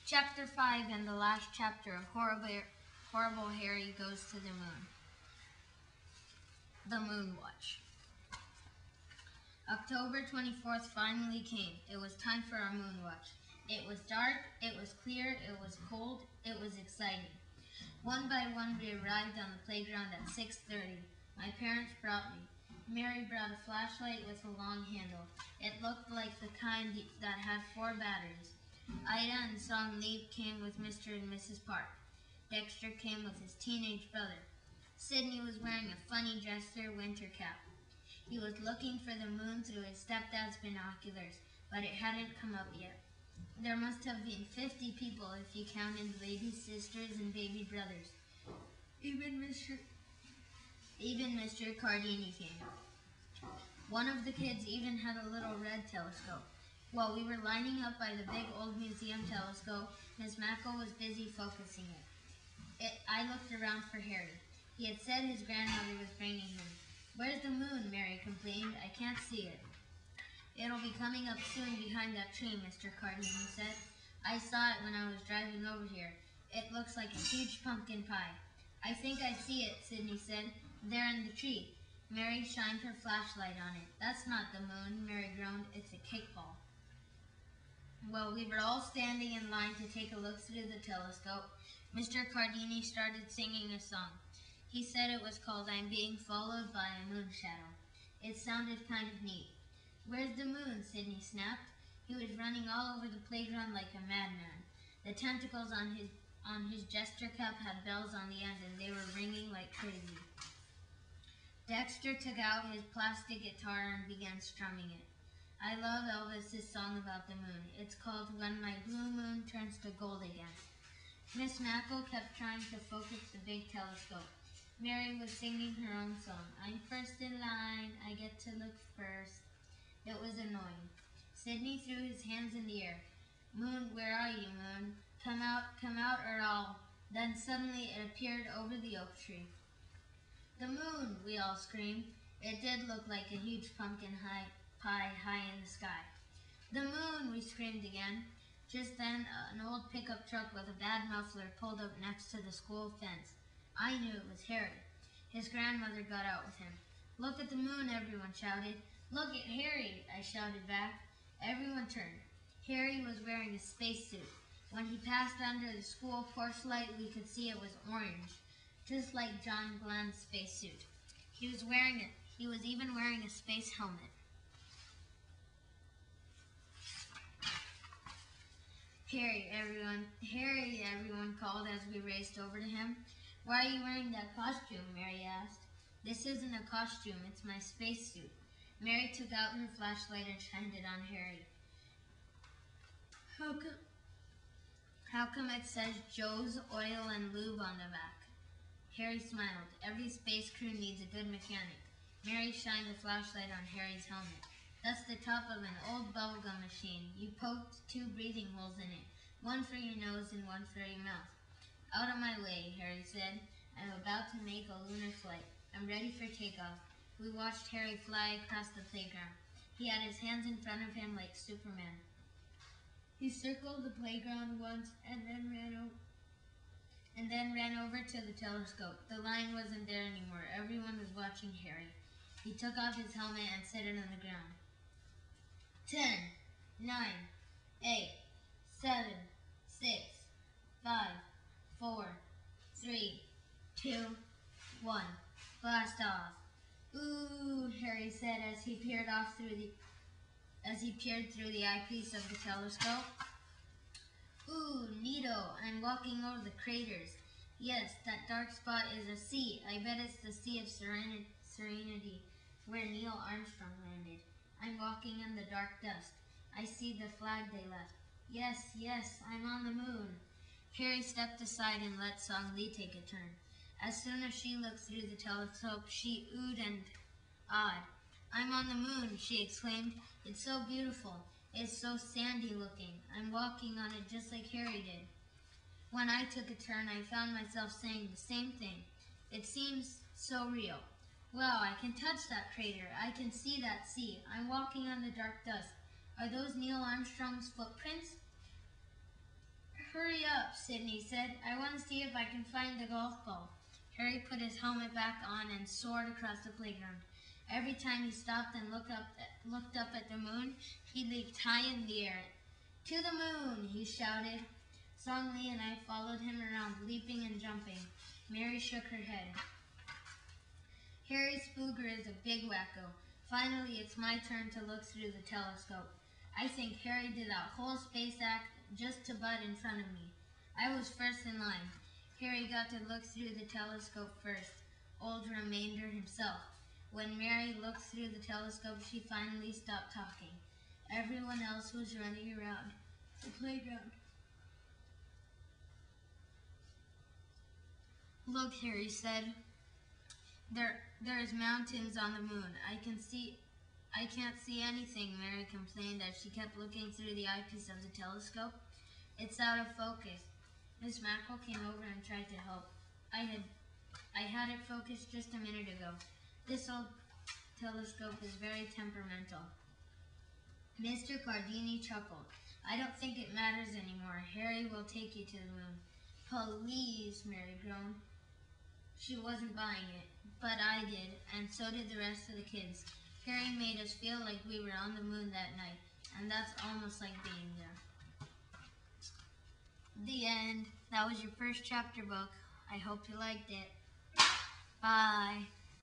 Chapter 5 and the last chapter of Horrible Harry Goes to the Moon. The Moon Watch. October 24th finally came. It was time for our moon watch. It was dark, it was clear, it was cold, it was exciting. One by one we arrived on the playground at 6:30. My parents brought me. Mary brought a flashlight with a long handle. It looked like the kind that had 4 batteries. Ida and Song Lee came with Mr. and Mrs. Park. Dexter came with his teenage brother. Sidney was wearing a funny Jester winter cap. He was looking for the moon through his stepdad's binoculars, but it hadn't come up yet. There must have been 50 people if you counted the baby sisters and baby brothers. Even Mr. Cardini came. One of the kids even had a little red telescope. While we were lining up by the big old museum telescope, Miss Mackle was busy focusing it. I looked around for Harry. He had said his grandmother was bringing him. "Where's the moon?" Mary complained. "I can't see it." "It'll be coming up soon behind that tree," Mr. Cardini said. "I saw it when I was driving over here. It looks like a huge pumpkin pie." "I think I see it," Sidney said. "There in the tree." Mary shined her flashlight on it. "That's not the moon," Mary groaned. "It's a cake ball." Well, we were all standing in line to take a look through the telescope. Mr. Cardini started singing a song. He said it was called "I'm Being Followed by a Moon Shadow." It sounded kind of neat. "Where's the moon?" Sidney snapped. He was running all over the playground like a madman. The tentacles on his jester cap had bells on the end, and they were ringing like crazy. Dexter took out his plastic guitar and began strumming it. I love Elvis's song about the moon. It's called "When My Blue Moon Turns to Gold Again." Miss Mackle kept trying to focus the big telescope. Mary was singing her own song. "I'm first in line, I get to look first." It was annoying. Sidney threw his hands in the air. "Moon, where are you, moon? Come out or I'll..." Then suddenly it appeared over the oak tree. "The moon!" we all screamed. It did look like a huge pumpkin pie high in the sky. "The moon!" we screamed again. Just then, an old pickup truck with a bad muffler pulled up next to the school fence. I knew it was Harry. His grandmother got out with him. "Look at the moon!" everyone shouted. "Look at Harry!" I shouted back. Everyone turned. Harry was wearing a spacesuit. When he passed under the school porch light, we could see it was orange, just like John Glenn's spacesuit. He was even wearing a space helmet. Harry, everyone called as we raced over to him. "Why are you wearing that costume?" Mary asked. "This isn't a costume, it's my spacesuit." Mary took out her flashlight and shined it on Harry. How come it says Joe's Oil and Lube on the back?" Harry smiled. "Every space crew needs a good mechanic." Mary shined a flashlight on Harry's helmet. "That's the top of an old bubblegum machine. You poked 2 breathing holes in it, one for your nose and one for your mouth." "Out of my way," Harry said. "I'm about to make a lunar flight. I'm ready for takeoff." We watched Harry fly across the playground. He had his hands in front of him like Superman. He circled the playground once and then ran over to the telescope. The line wasn't there anymore. Everyone was watching Harry. He took off his helmet and set it on the ground. 10, 9, 8, 7, 6, 5, 4, 3, 2, 1. Blast off. "Ooh," Harry said as he peered through the eyepiece of the telescope. "Ooh, neato, I'm walking over the craters. Yes, that dark spot is a sea. I bet it's the Sea of Serenity where Neil Armstrong landed. I'm walking in the dark dust. I see the flag they left. Yes, I'm on the moon." Harry stepped aside and let Song Lee take a turn. As soon as she looked through the telescope, she oohed and awed. "I'm on the moon," she exclaimed. "It's so beautiful. It's so sandy looking. I'm walking on it just like Harry did." When I took a turn, I found myself saying the same thing. It seems so real. "Wow, I can touch that crater. I can see that sea. I'm walking on the dark dust. Are those Neil Armstrong's footprints?" Hurry up, Sydney said. I want to see if I can find the golf ball. Harry put his helmet back on and soared across the playground. Every time he stopped and looked up at the moon, he leaped high in the air. To the moon, he shouted. Suddenly, and I followed him around, leaping and jumping. Mary shook her head. Harry Spooger is a big wacko. Finally, it's my turn to look through the telescope. I think Harry did that whole space act just to butt in front of me. I was first in line. Harry got to look through the telescope first, old Remainder himself. When Mary looked through the telescope, she finally stopped talking. Everyone else was running around the playground. Look, Harry said. There's mountains on the moon. I can't see anything, Mary complained as she kept looking through the eyepiece of the telescope. It's out of focus. Miss Mackerel came over and tried to help. I had it focused just a minute ago. This old telescope is very temperamental. Mr. Cardini chuckled. I don't think it matters anymore. Harry will take you to the moon. Please, Mary groaned. She wasn't buying it, but I did, and so did the rest of the kids. Harry made us feel like we were on the moon that night, and that's almost like being there. The end. That was your first chapter book. I hope you liked it. Bye.